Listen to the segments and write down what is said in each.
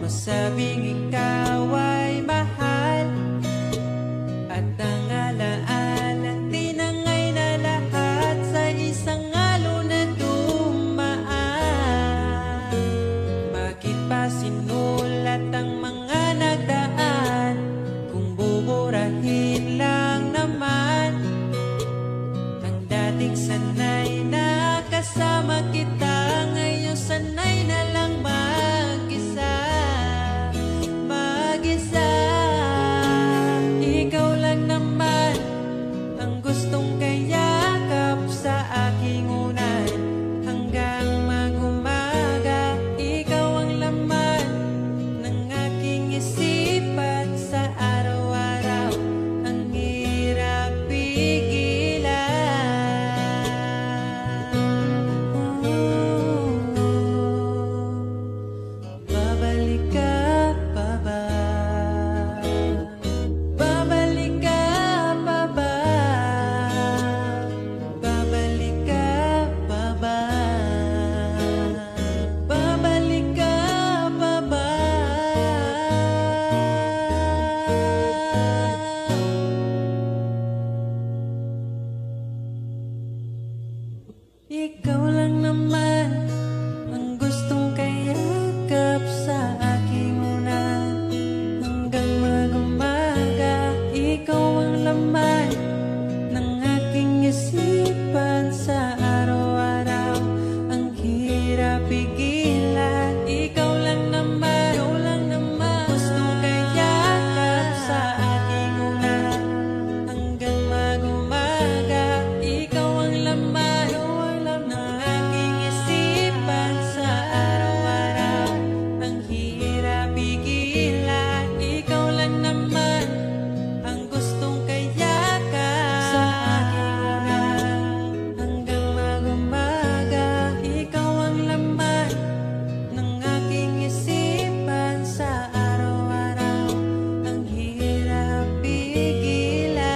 masabing ikaw ay mahal, at ang alaala tinangay na lahat sa isang alon na dumaan. Bakit pa sinulat ang mga nagdaan kung buburahin lang naman ang dating sanay na kasama kita? Ngayon sanay na lang mag-isa, mag-isa. Ikaw lang naman ang gustong kayakap sa aking unan hanggang mag-umaga. Ikaw ang laman ng aking isipan sa araw-araw. Ang hirap pigilan. Babalik ka pa ba? Babalik ka pa ba? Babalik ka pa ba? Babalik ka pa ba? Ikaw lang naman ang gustong kayakap sa aking unan hanggang mag-umaga. Ikaw ang laman ng aking isipan sa araw-araw. Ang hirap pigilan. Ikaw lang naman gustong kayakap sa aking unan hanggang mag-umaga. Ikaw ang laman ng aking isipan sa araw-araw. Ang hirap pigilan. Ikaw lang naman ang gustong kayakap sa aking unan hanggang mag-umaga. Ikaw ang laman ng aking isipan sa araw-araw. Ang hirap pigilan.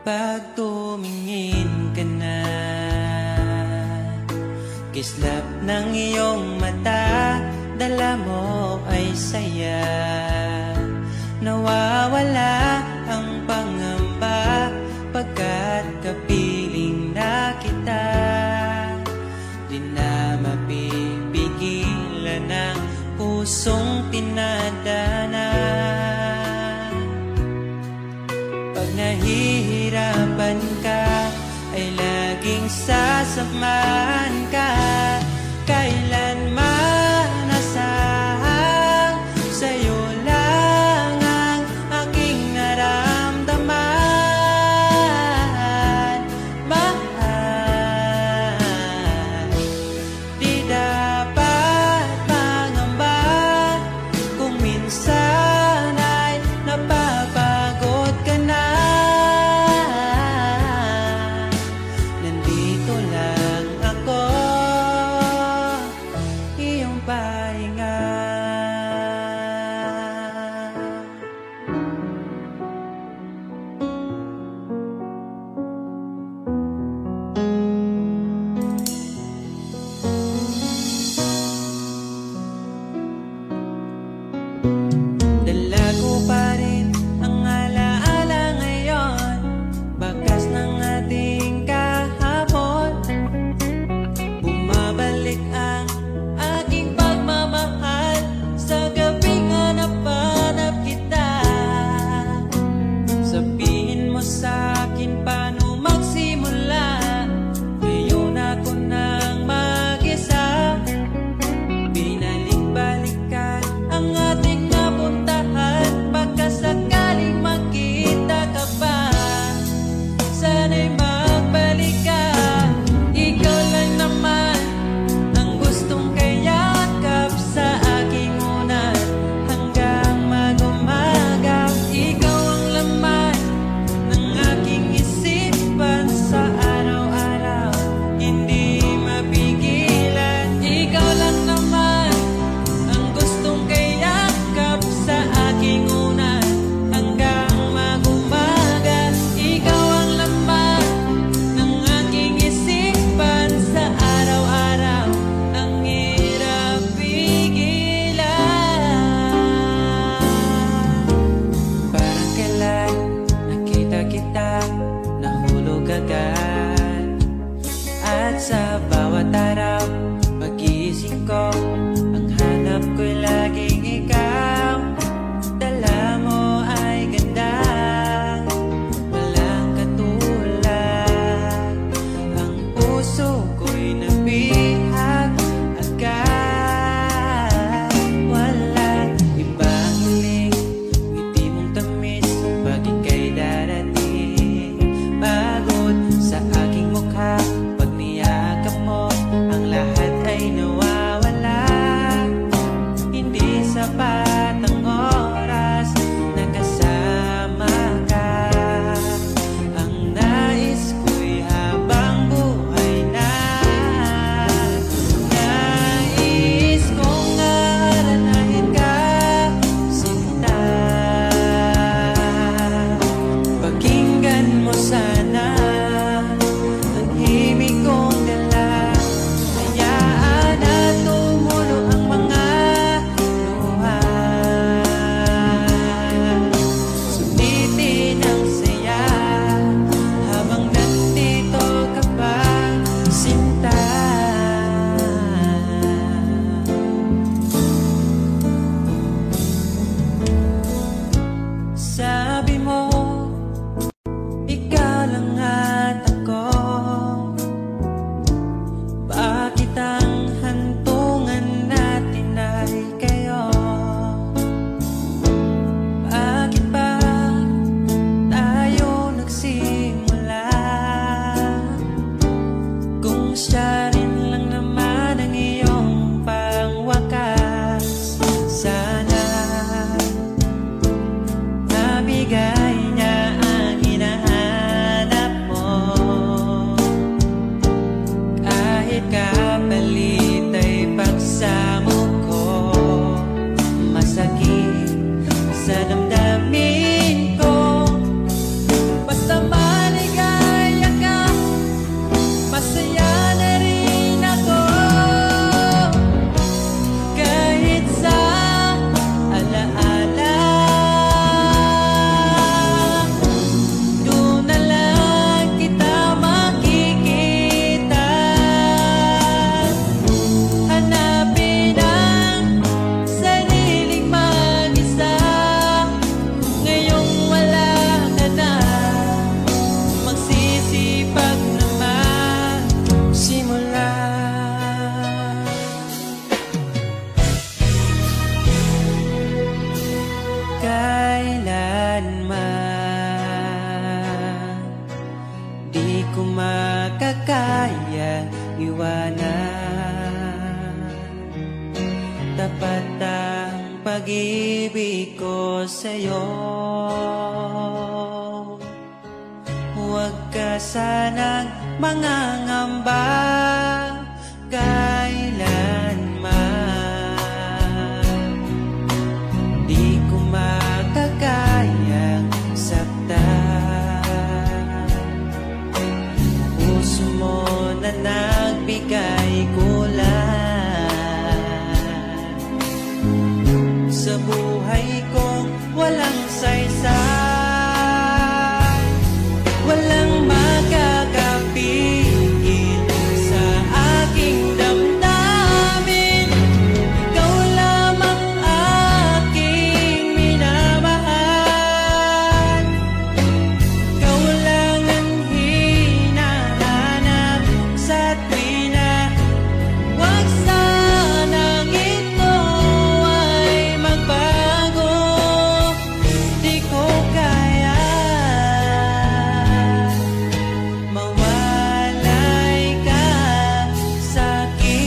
Pag tumingin ka na, kislap ng iyong mata, dala mo ay saya. Nawawala ang pangamba pagkat kapiling na kita. Di na mapipigilan ang pusong tinadana. Pag nahihirapan ka, ay laging sasamahan ka. Kailanman asahang sa'yo lang ang aking naramdaman. Mahal, di dapat mangamba kung minsan ay napapagod ka na. Nandito lang ako bawat araw, pagising ko, ang hanap ko'y laging ikaw. Dala mo ay ganda, walang katulad. Ang puso ko'y nabihag agad. Walang ibang hiling, ngiti mong tamis pag ika'y darating. Pagod sa aking mukha, pag niyakap mo, ang lahat ay nawawala. Hindi sapat ang oras na kasama ka. Ang nais ko'y habang buhay na. Nais kong aalalahin ka, sinta. Pakinggan mo sana ang himig kong dala. Hayaan na tumulo ang mga luha. Sulitin ang saya habang nandito ka pa, sinta. Sabi mo, ikaw lang at ako. Bakit ang hantungan natin ay kayo? Bakit ba tayo nagsimula? Kung siya rin lang naman ang iyong pangwakas, sana nabigay niya ang hinahanap mo. Kahit kapalit ay pagsamo ko, masakit sa damdamin ko. Basta maligaya ka, masaya na rin ako. Kahit sa alaala, doon na lang kita makikita. Hanapin ang sariling mag-isa. Ngayong wala ka na, magsisipag naman simula. Kailanman di ko makakaya iwanan. Tapat ang pag-ibig ko sa'yo. Huwag ka sanang mangangamba kailanman. Di ko makakayang saktan. Puso mo na nagbigay kulan sa buhay kong walang saysay. Walang makakapigil sa aking damdamin. Ikaw lamang aking minamahal. Ikaw lang ang hinahanap sa tuwina. Huwag sanang ito ay magbago. Di ko kaya mawalay ka sa'kin.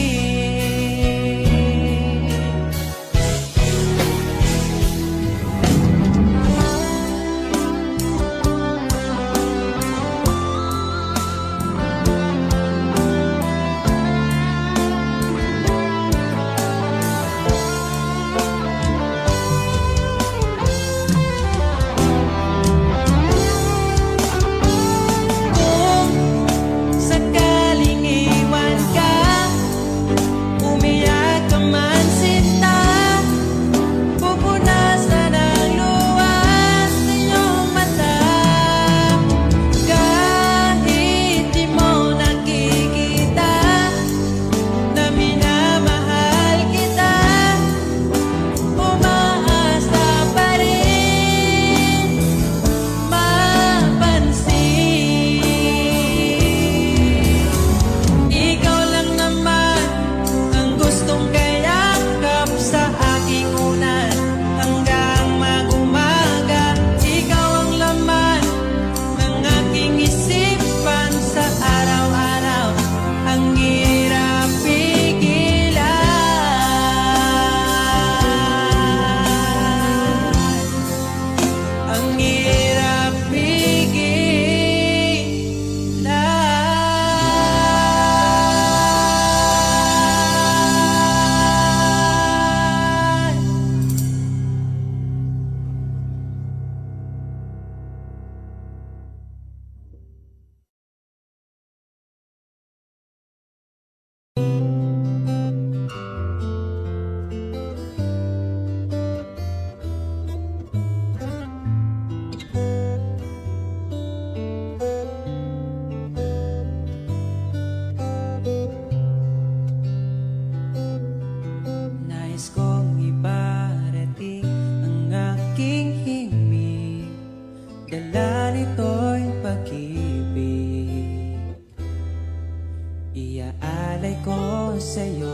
sa'yo.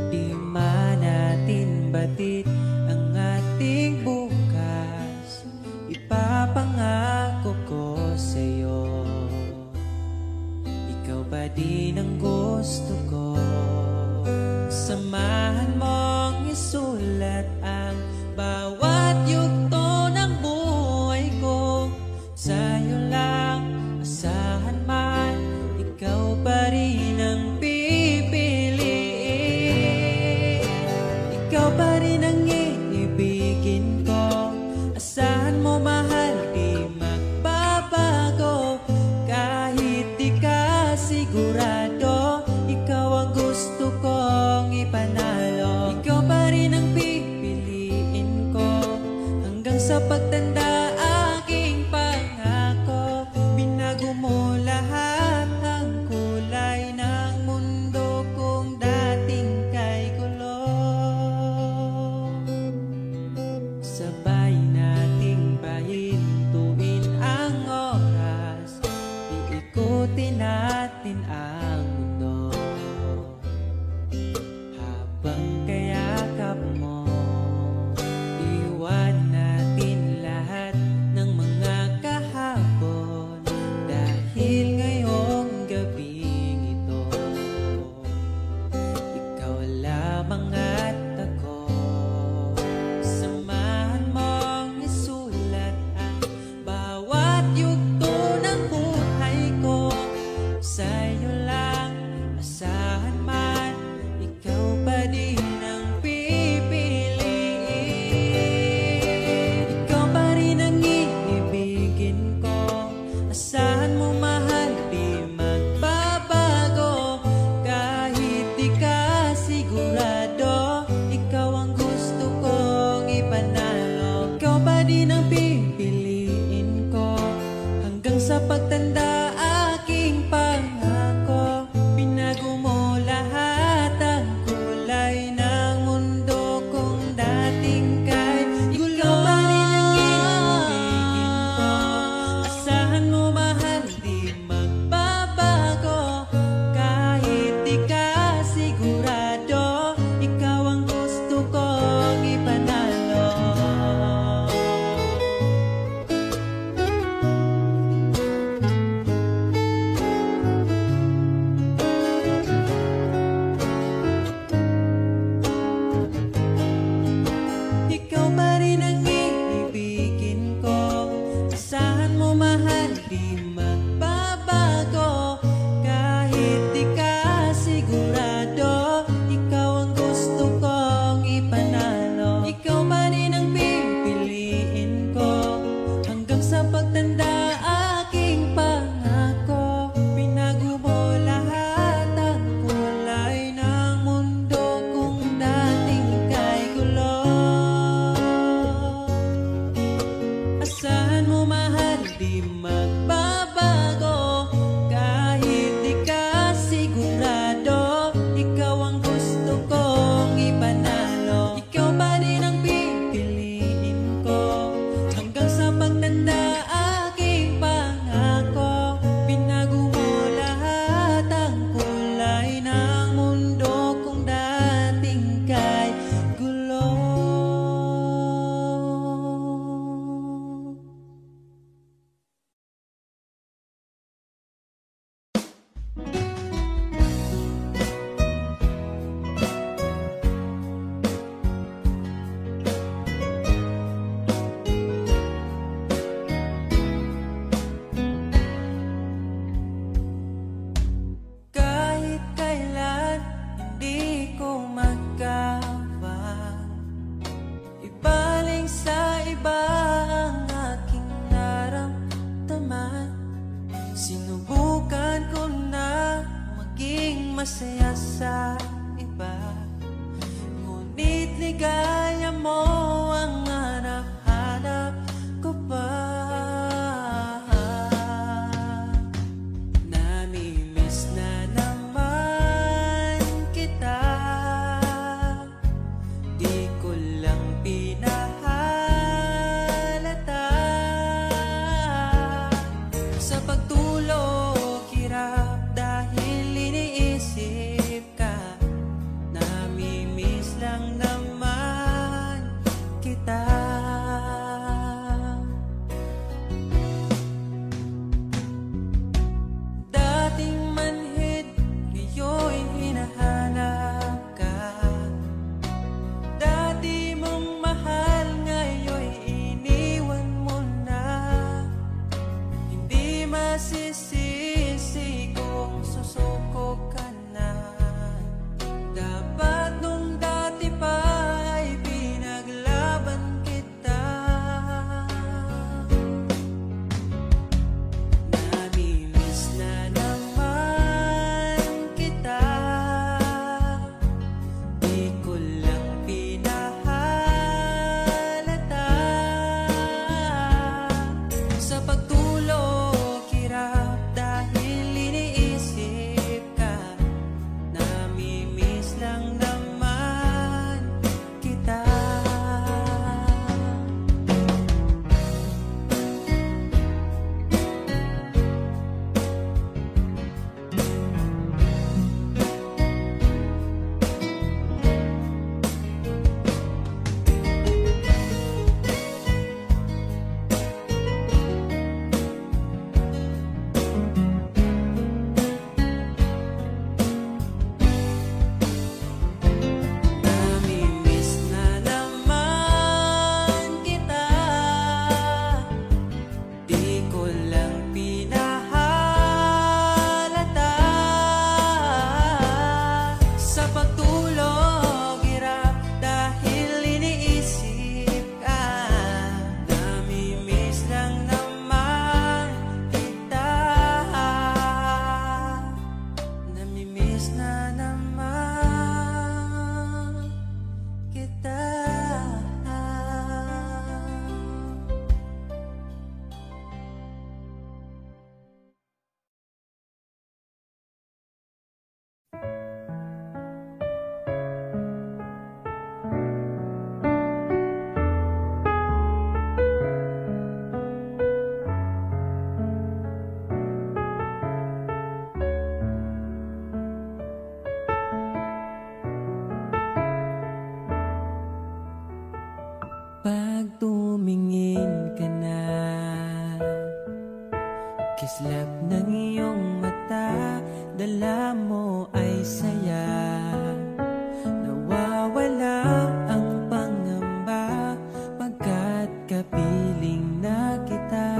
Di man natin batid ang ating bukas, ipapangako ko sa'yo. Ikaw pa din ang gusto ko. Samahan mong isulat ang bawat yugto ng buhay ko. Sa'yo lang asahan man, ikaw pa rin ang pipiliin. Ikaw pa rin ang iibigin ko. Asahan mo mahal, di magbabago. Kahit di ka sigurado, ikaw ang gusto kong ipanalo. Ikaw pa rin ang pipiliin ko hanggang sa pagtanda. Aking pangako, binago mo lahat ang kulay ng mundo kung dating kay gulo. Sabay nating pahintuin ang oras, iikutin natin ang mundo. Habang kayakap mo, iwan natin lahat ng mga kahapon. Dahil ngayong gabing ito, ikaw lamang at ako. Samahan mong isulat ang bawat yugto ng buhay ko. Sa'yo lang asahan man, ikaw pa din ang pipiliin. Ikaw pa rin ang iibigin ko. Asahan mo mahal, di magbabago. Kahit di ka sigurado, ikaw ang gusto kong ipanalo. Ikaw pa din ang pipiliin ko hanggang sa pagtanda. Aking pangako, binago mo lahat ang kulay ng mundo kung dating kay gulo. Ikaw pa rin ang iibigin ko. Asahan mo mahal, di magbabago. Kahit di ka sigurado, ikaw ang gusto kong ipanalo. Ikaw pa rin ang iibigin ko. Asahan mo mahal, di magbabago. Kahit di ka sigurado, ikaw ang gusto kong ipanalo. Ikaw pa rin ang pipiliin ko hanggang sa pagtanda. Aking pangako, binago mo lahat ang kulay ng mundo kung dating kay gulo. Asahan mo mahal, di magbabago. Kahit di ka sigurado, ikaw ang gusto kong ipanalo. Ikaw pa rin ang pipiliin ko hanggang sa pagtanda. Aking pangako, binago mo lahat ang kulay ng mundo kung dating kay gulo. Kahit kailan hindi ko magawang ibaling sa iba ang aking naramdaman. Sinubukan ko na maging masaya sa iba, ngunit ligaya mo ang hanap-hanap ko pa. Namimiss na naman kita, di ko lang pinahalata. Sa pagtulog hirap dahil iniisip sana makita. Pag tumingin ka na, kislap ng iyong mata, dala mo ay saya. Nawawala ang pangamba, pagkat kapiling na kita.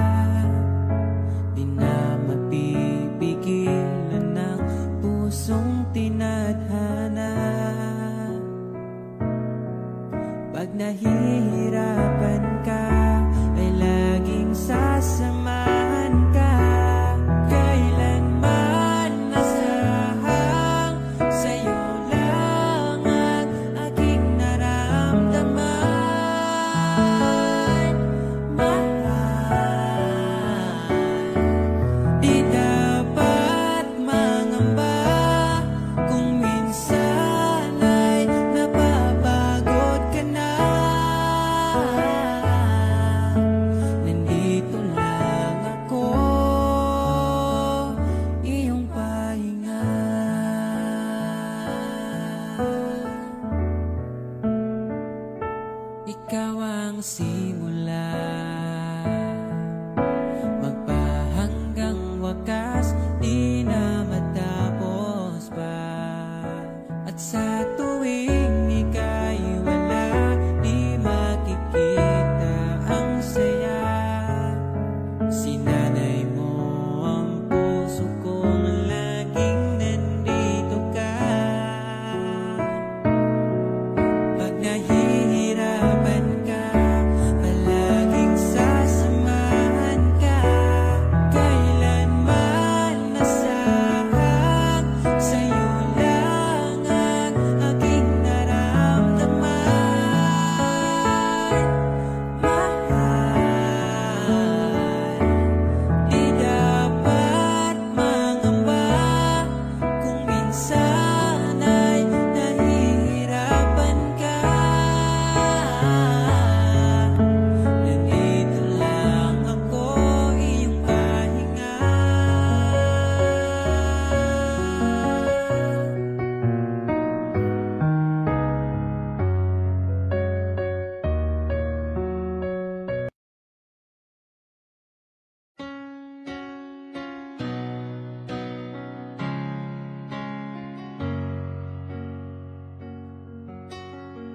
Di na mapipigilan ng pusong tinadhana. Pag nahihirapan ka, ay laging sasamahan ka. Kailanman nasahang sa'yo lang ang aking naramdaman. Mahal, di dapat mangamba kung minsan ay napapagod ka na. Nandito lang ako, iyong pahinga. Ikaw ang simula, magpahanggang wakas, di na matapos pa. At sa tuwing ika'y wala, di makikita ang saya. Sinanay mo ang puso kong laging nandito ka. Pag nahihirapan ka, palaging sasamahan ka. Kailanman nasahang sa'yo lang ang aking naramdaman. Mahal, di dapat mangamba kung minsan ay nahihirapan ka. Nandito lang ako, iyong pahinga.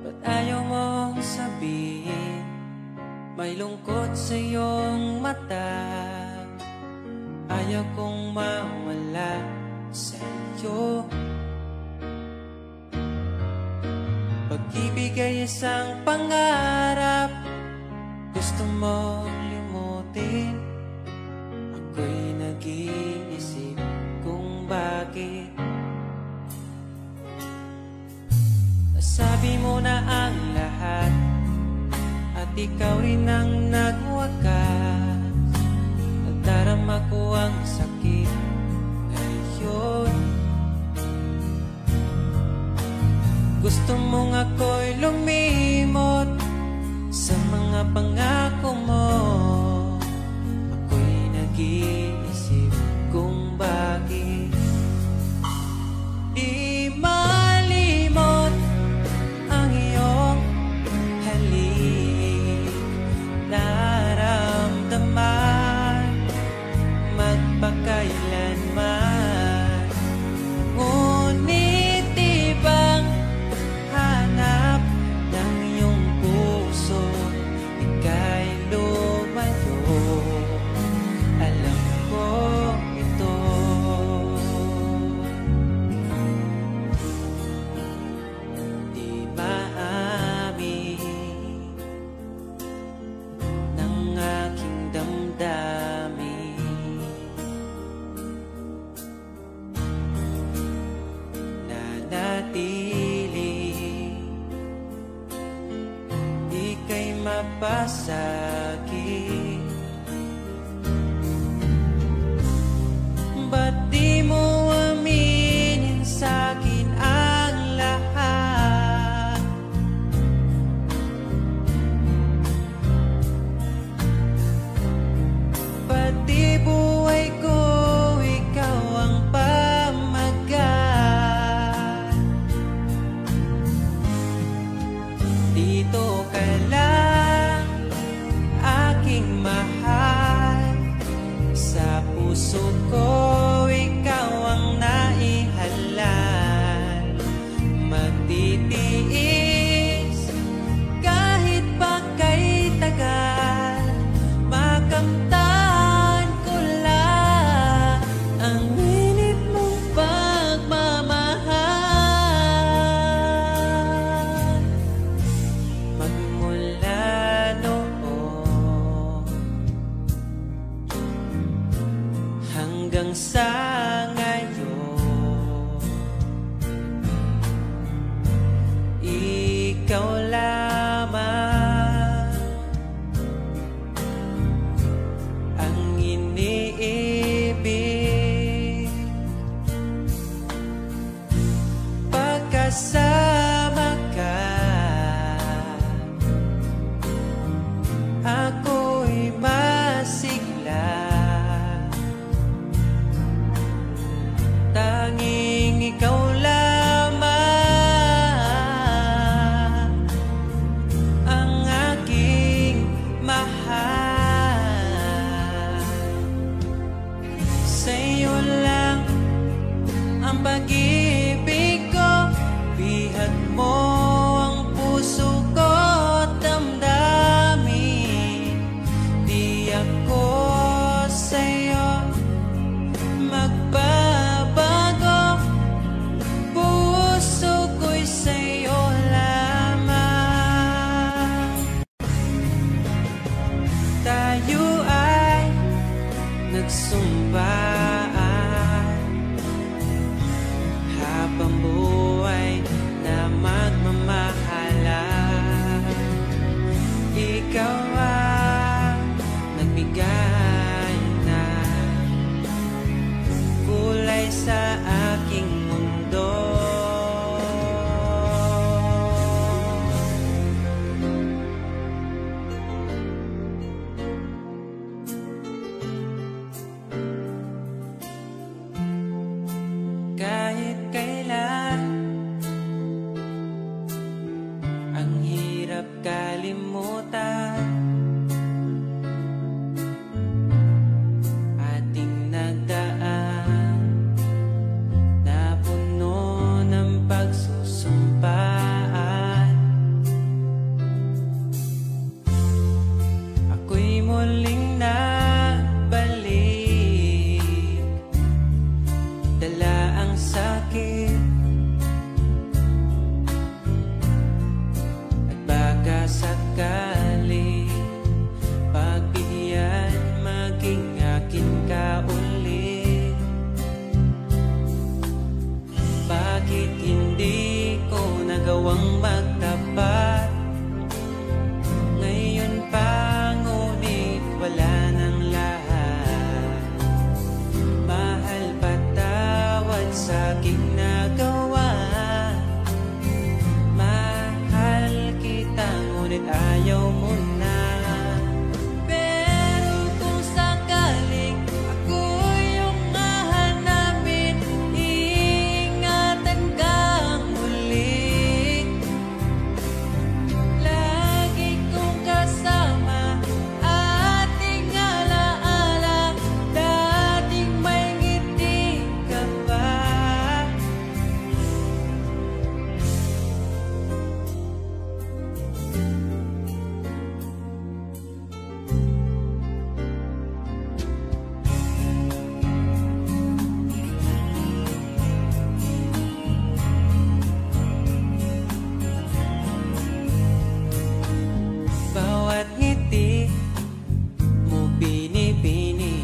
Ba't ayaw mong sabihin, may lungkot sa iyong mata? Ayaw kong mawala sa iyo. Pag-ibig ay isang pangarap, gusto mo limutin. Ako'y nag-iisip kung bakit. Nasabi mo na ang lahat, at ikaw rin ang nagwakas. Nadarama ko ang sakit ngayon. Gusto mong ako'y lumimot sa mga pangako mo. Ako'y nag-iisip kung bakit. Di malimot ang iyong halik, naramdaman magpakailanman. Ngunit ibang hanap ng iyong puso, ika'y pa sa'kin? Ba't di mo aminin sa'kin ang lahat? Pati buhay ko, ikaw ang pamagat. Dito ka lang, aking mahal. Sa puso ko, ikaw ang naihalal. Magtitiis kahit pa kay tagal. Makamtan ko lang ang init mong pagmamahal. Magmula noon hanggang sa ngayon, ikaw lamang ang iniibig. Pagkasama ka, ako'y masigla. Tanging ikaw lamang ang aking mahal. Sa'yo lang ang pag-ibig ko, bihag mo ang puso ko at damdamin. Di ako sa'yo magbabago, puso ko'y sa'yo lamang. Tayo ay nagsumpaan habang buhay na magmamahalan. Ikaw ang nagbigay ng kulay sa aking mundo. Kahit kailan, ang hirap kalimutan. Ating nagdaan na puno ng pagsusumpaan. Ako'y muling nagbalik, dala ang sakit at baka sakali pagbigyan maging akin ka ulit. Bakit hindi ko nagawang magtapat ngayon pa, ngunit wala nang lahat. Mahal, patawad sa aking nagawa. Mahal kita, ngunit ayaw mo na. Pero kung sakaling ako yung hahanapin, iingatan kang muli. Lagi kong kasama, ating alaala, dating may ngiti ka pa. Bawat ngiti mo binibini,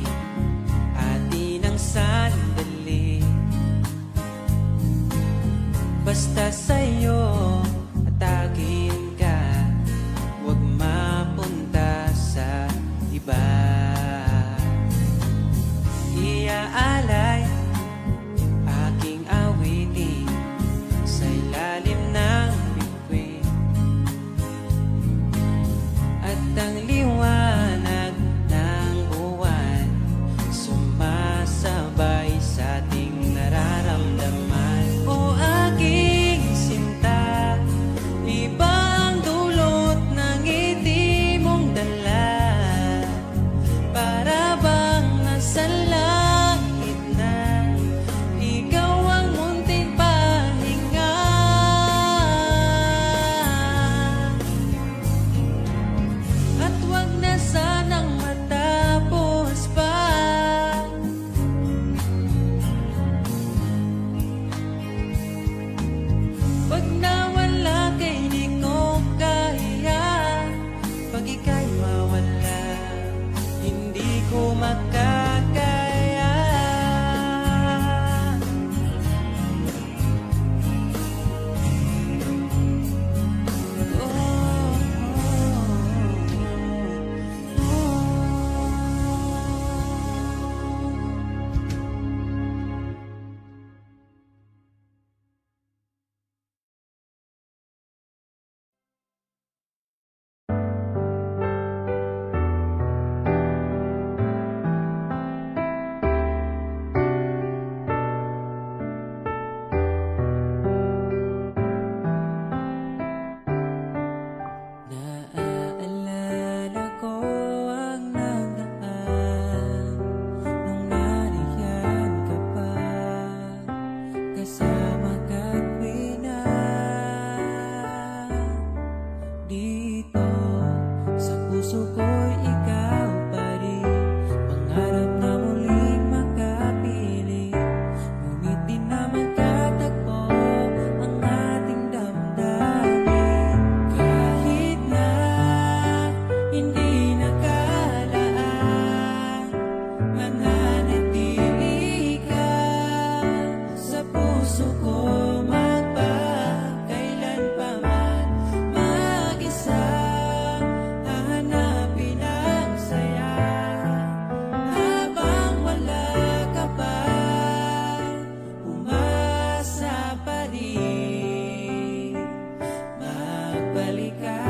atin ang sandali. Basta sa'yo atakin ka, huwag mapuna. Pag nawala kay di ko kaya, pag ika'y mawala, hindi ko makakaya. Naaalala ko ang nakaraan nung nariyan ka pa, kasama ka't wina. Dito sa puso ko'y ikaw pa rin, pangarap na muling makapiling, ngunit di na magkatagpo ang ating damdamin. Kahit na hindi nakalaan, mananatili ka sa puso ko, magpakailan pa man. Mag-isa hahanapin ang saya, habang wala ka pa, umasa pa rin. Magbalik ka,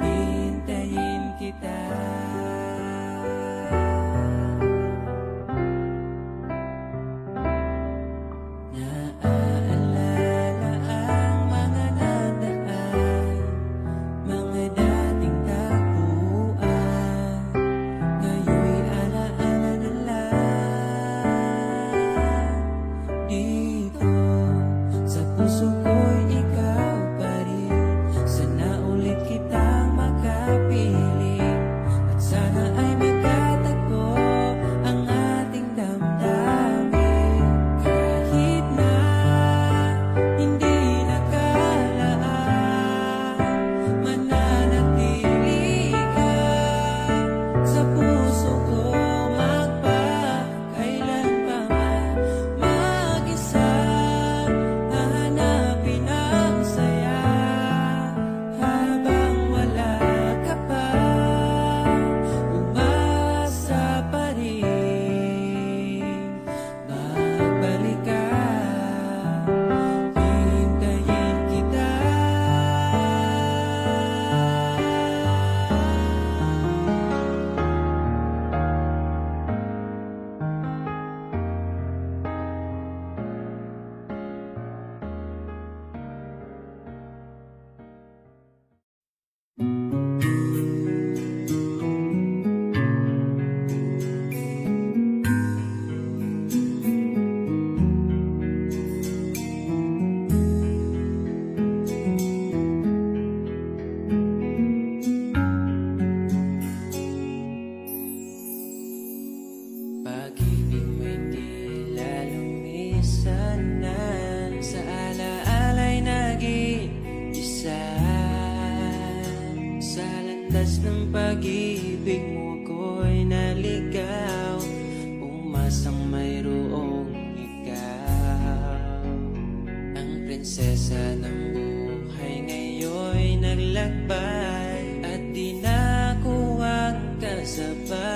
hintayin kita. Naaalala ang mga nadaan, mga dating tagpuan, ngayon'y alaala na lang. Dito sa puso ko'y ikaw pa rin, sana ulit kitang makapiling, at sana ay magkatagpo ang ating damdamin. Kahit na hindi nakalaan, mananatili ka sa puso ko, magpakailan pa man. Mag-isa hahanapin ang saya, habang wala ka pa, umasa pa rin. Magbalik ka, hintayin kita. Pag-ibig mo'y di lalong misanan, sa alaala'y naging isa. Sa landas ng pag-ibig mo ako'y naligaw, umasang mayroong ikaw. Ang prinsesa ng buhay ngayon'y naglakbay, at di na ako ang kasabay.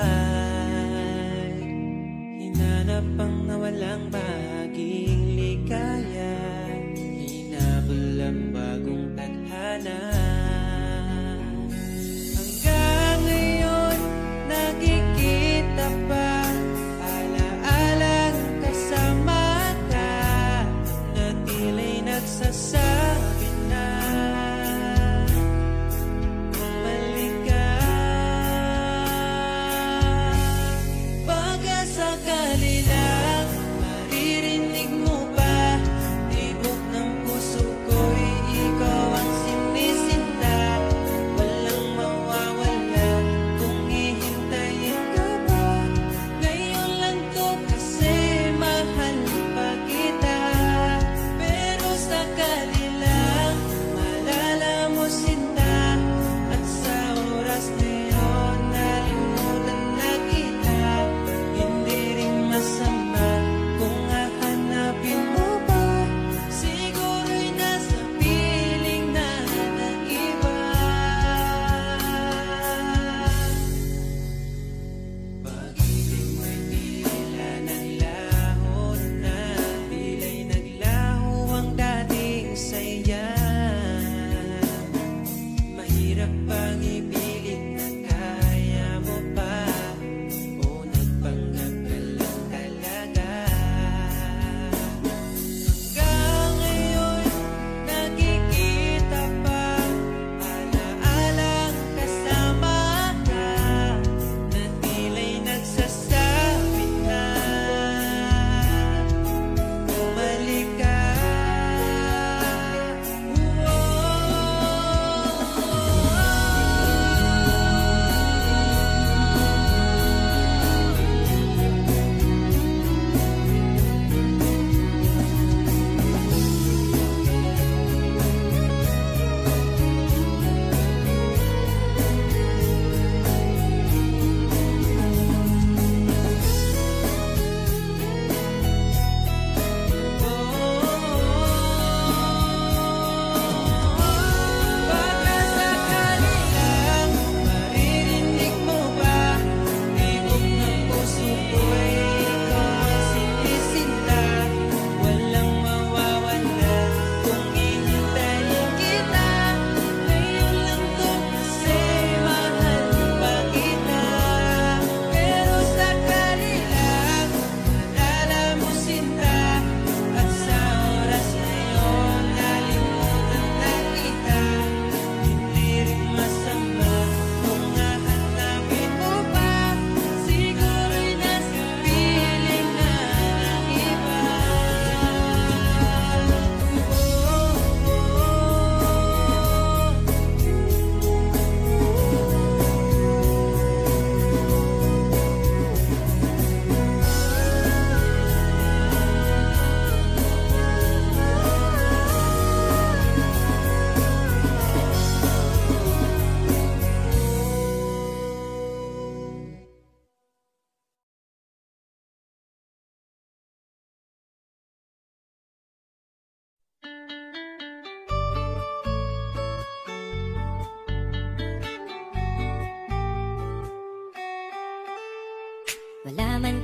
Hinanap ang nawalang bahaging ligaya, hinabol ang bagong tadhana. Hanggang ngayon nakikita pa, alaalang kasama ka, na tila nagsasabi na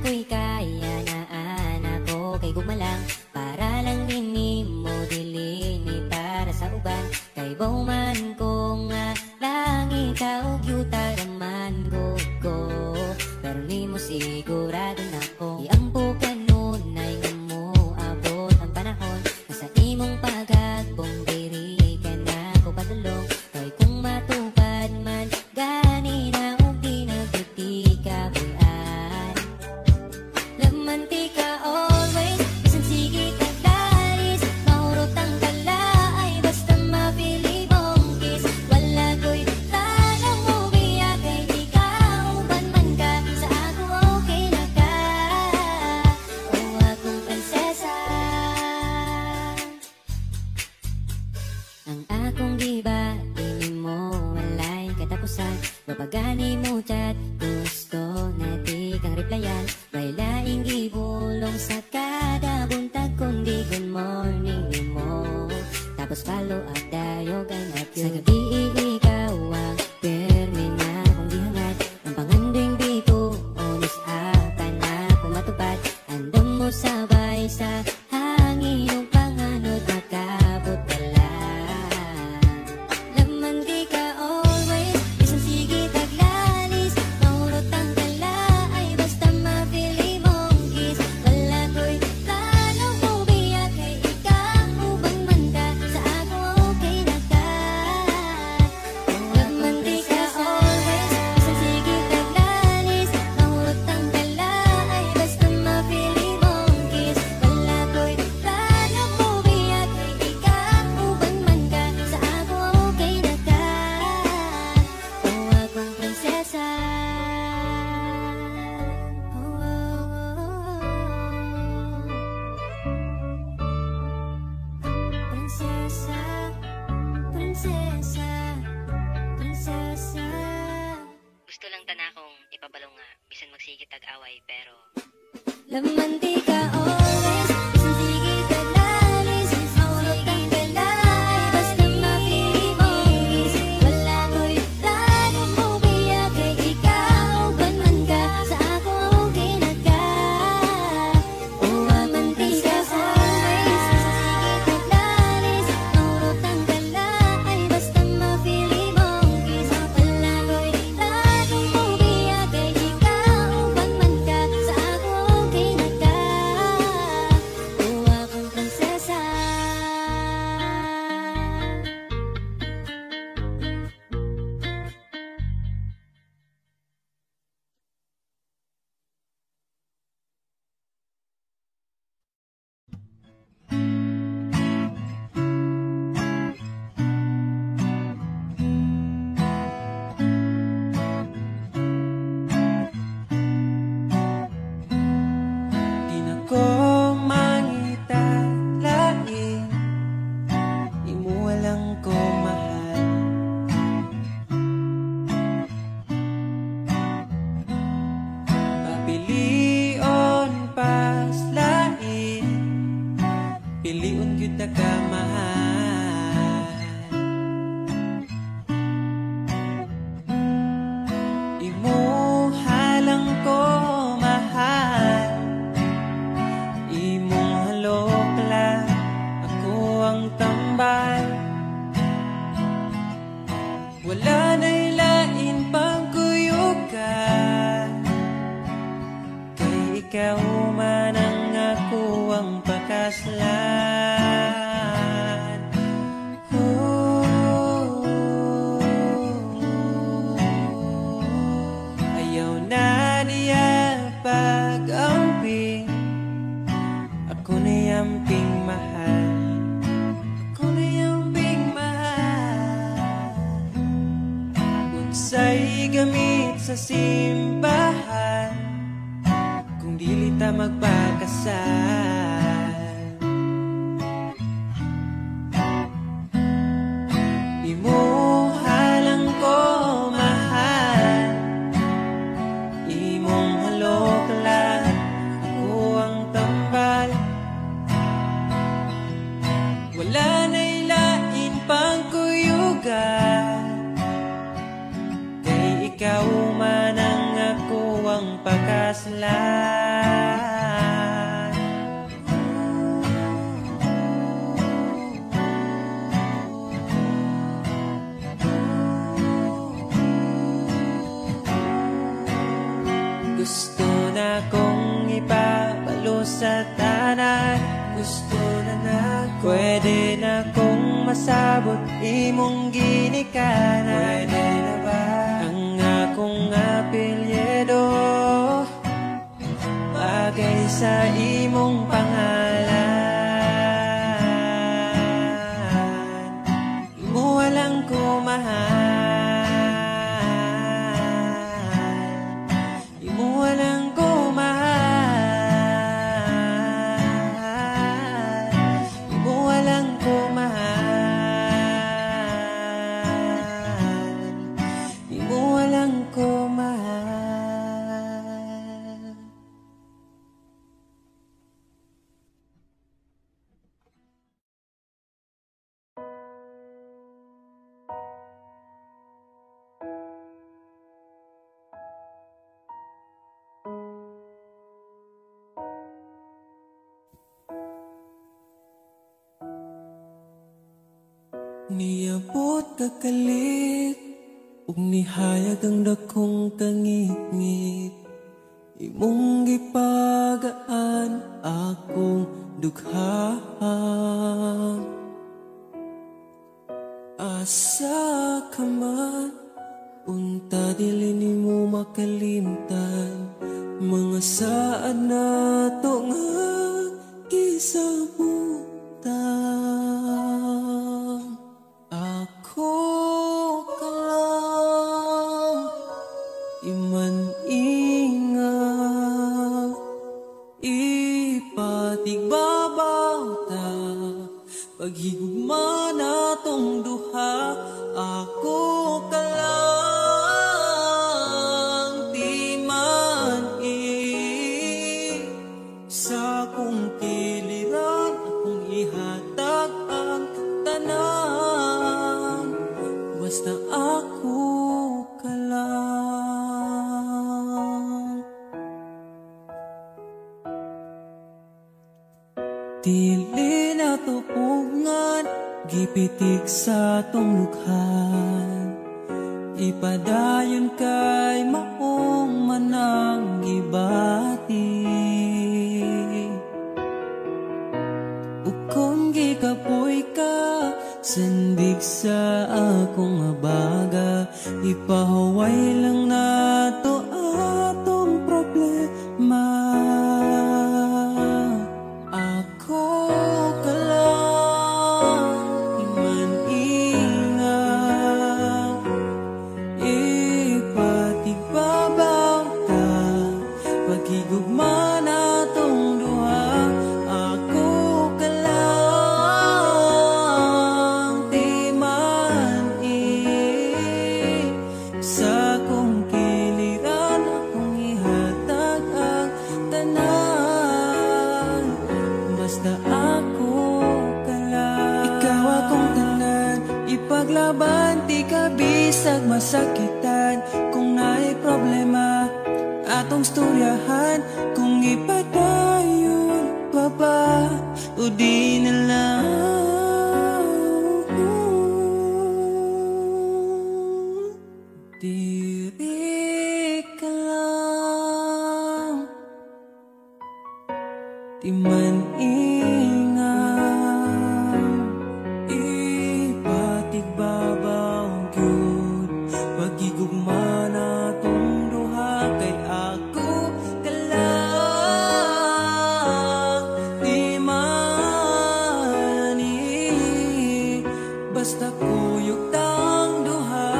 ko'y kaya na anak ko kay gumalang para lang din mo dilin para sa uban kay bauman ko nga langit ka og yuta raman ko pero ni mo sigurado na ko iampo kanon ay nga mo abot ang panahon nasa imong pagagbong diri ka na ko padulong kay kung matupad man gani na og di nagbuti ka buyan lamanti ka always bisan sige tagdalis mahurot ang kalaay basta mapili mong kiss wala ko'y tanong mo biya kay di ka uban man ka sa ako okay na ka o akong prinsesa ang akong giba di mo walay katapusan mapagani mo chat gusto na di kang replyan may laing gibulong sa kada buntag kundi good morning ni mo tapos follow up dayo ganap sa gabi ikaw ang permi na kung dihangad ang panganding di ko onis ata na kung matupad andam mo sabay sa hangin ng panganod makabot pala laman di ka always isang sige taglalis mahurot ang kalaay basta mapili mong kiss wala ko'y tanong mo biya kay ikaw ubang man ka sa ako okay na ka laman di ka always isang sige taglalis mahurot ang kalaay basta mapili mong kiss wala ko'y tanong mo biya kay ikaw ubang man ka sa ako okay na ka o akong prinsesa prinsesa prinsesa prinsesa Gusto lang tana kong ipabalong nga bisan magsigit tag-away pero laman di ka always isang sige taglalis mahurot ang kalaay basta mapili mong kiss wala ko'y tanong mo biya kay ikaw uban man ka sa ako okay na ka o laman di ka always isang sige taglalis mahurot ang kalaay basta mapili mong kiss wala ko'y tanong mo biya kay ikaw uban man ka sa ako okay na ka o akong prinsesa Di na ko mangita lain imo walang ko mahal papilion pas lain piliun kita ka mahal imo halang ko mahal imong halok lang ako ang tambal wala na'y lain pang kuyugan kay ikaw man ang ako ang pakaslan ayaw na niya pag-amping ako na yamping mahal ako na yamping mahal unsay gamit sa simbahan kung dili ta magpakasal imo halang ko mahal imong halok lang ako ang tambal wala na'y lain pang kuyugan kay ikaw man ang ako ang pakaslan sa tanan. Gusto na pwede na kong masabot imong ginikanan. Pwede na ba ang akong apelyido bagay sa imong pangalan? Imo walang ko mahal, imo walang ko mahal, imo walang ko mahal, imo walang ko mahal. Niabot kakalit ug nihayag ang dakong kangit-ngit. Imong gipagaan akong dugha. Asa ka man, unta dili nimo makalimtan. Mga saad na to nga gisabutan. Ako ka lang, iman-inga, ipatigbabaw ta, paghigugma na tong duha. Ako ka lang, di man-i sa kong kiliran, akong ihatag ang tanan. Basta ako ka lang. Dili na tupungan, gipitik sa tong lukhan. Ipadayon kay maong manang gibati. Ukong gikapoy ka, sandig sa akong abaga. Ipahuway lang na to atong problema. Ako ka lang, iman-inga, ipatigbabaw ta, paghigugma na tong duha. Ako ka lang, di man-i sa kong kiliran, akong ihatag ang tanan. Basta ako ka lang. Ikaw akong tanan, ipaglaban, di ka bisag masakitan. Kung naay problema, atong storyahan. Kung ipadayon pa ba, o di na lang. Diri ka lang, di man-inga, ipatigbabaw gyud, paghigugma na tong duha. Kay ako ka lang, di man-i basta kuyog tang duha.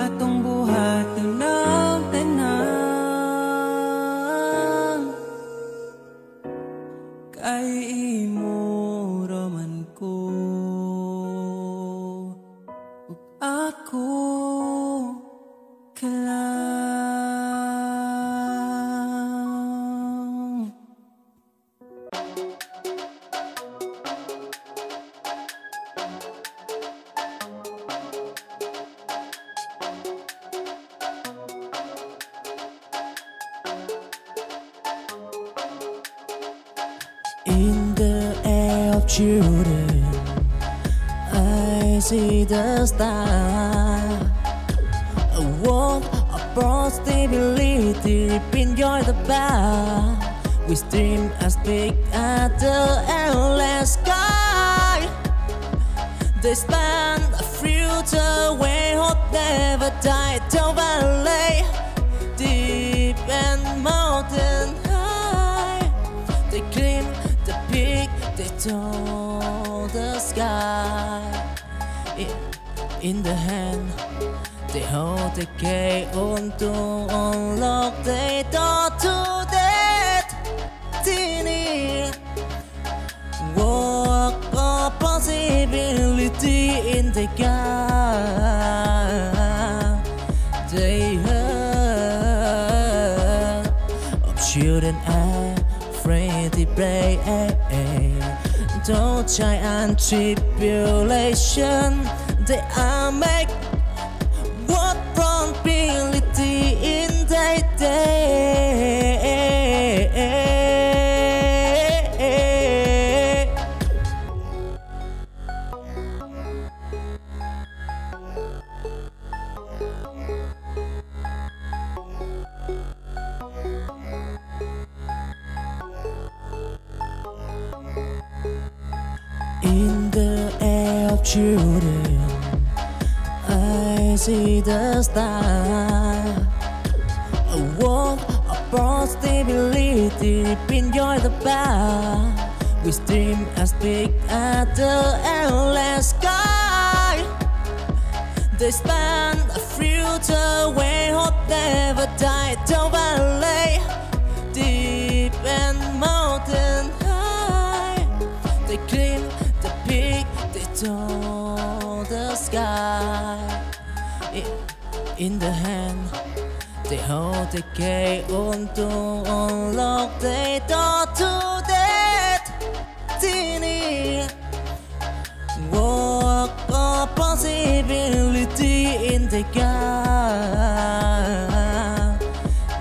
Atong buhaton ng tanan, kay imo raman ko, ug ako ka lang. In the air of children, I see the star. A world of bronze possibility, enjoy the bar. We dream as big as the endless sky. They span a future where hope never died. Down valley, deep and mountain high. They climb the peak, they touch the sky. In the hand, they hold the key on to unlock the door to destiny. Walk a possibility in the gap. They heard of children afraid to pray. Don't try and tribulation. They are make what probability in their day. In the air of children, I see the star. A world of possibility, enjoy the bar. We dream as big as the endless sky. They span a future where hope never died. Down valley, deep and mountain high. They climb the peak, they touch the sky. In the hand, they hold the key on to unlock the door to destiny. Walk a possibility in the gap.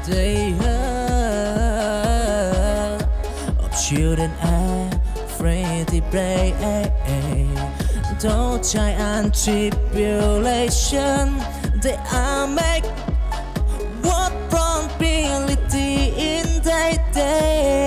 They heard of children afraid to pray. Don't try and tribulation. They are make what probability in their day.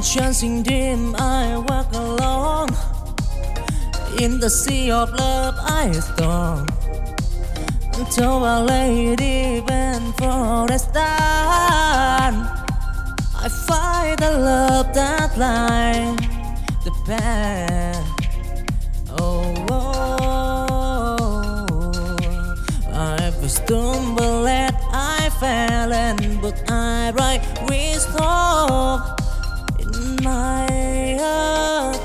Chasing dream, I walk alone. In the sea of love, I storm. Until a lady went for a stand. I find the love that lies the path. I've stumbled and I fell, and but I write wisdom in my heart.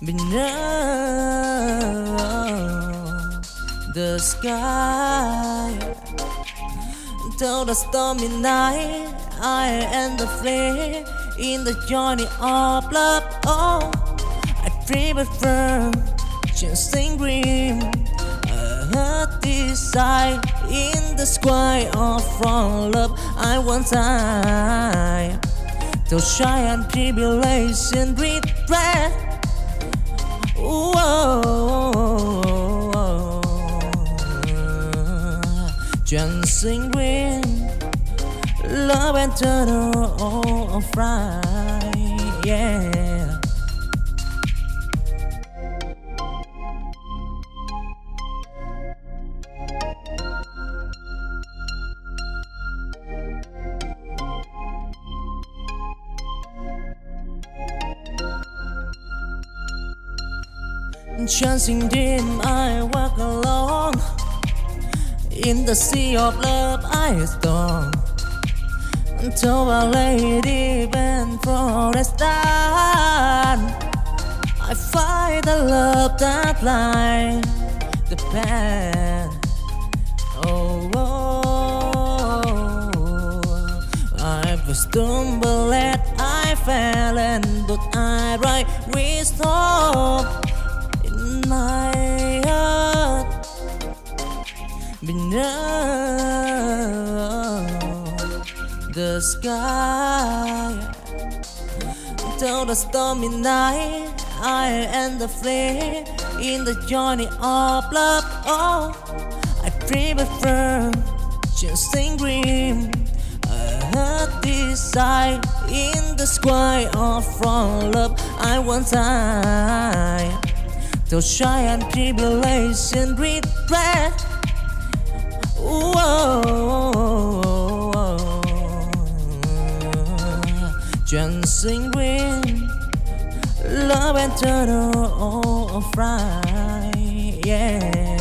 Beneath the sky, till the stormy night, I am the flame in the journey of love. Oh, I dream it firm, chasing dream. I heard desire in the sky of from love. I want time till shy and tribulation regret. Chasing dream, love and turtle all right, yeah. Chasing dream, I walk alone. In the sea of love, I storm. Until a lady went for a stand. I find the love that lies the path. I've stumbled and I fell, and but I write wisdom in my heart. Beneath the sky, till the stormy night, I am the flame in the journey of love. Oh, I dream it firm, chasing dream. I heard desire in the sky of from love. I want time till shy and tribulation regret. Chasing dream, love and turtle all right, yeah.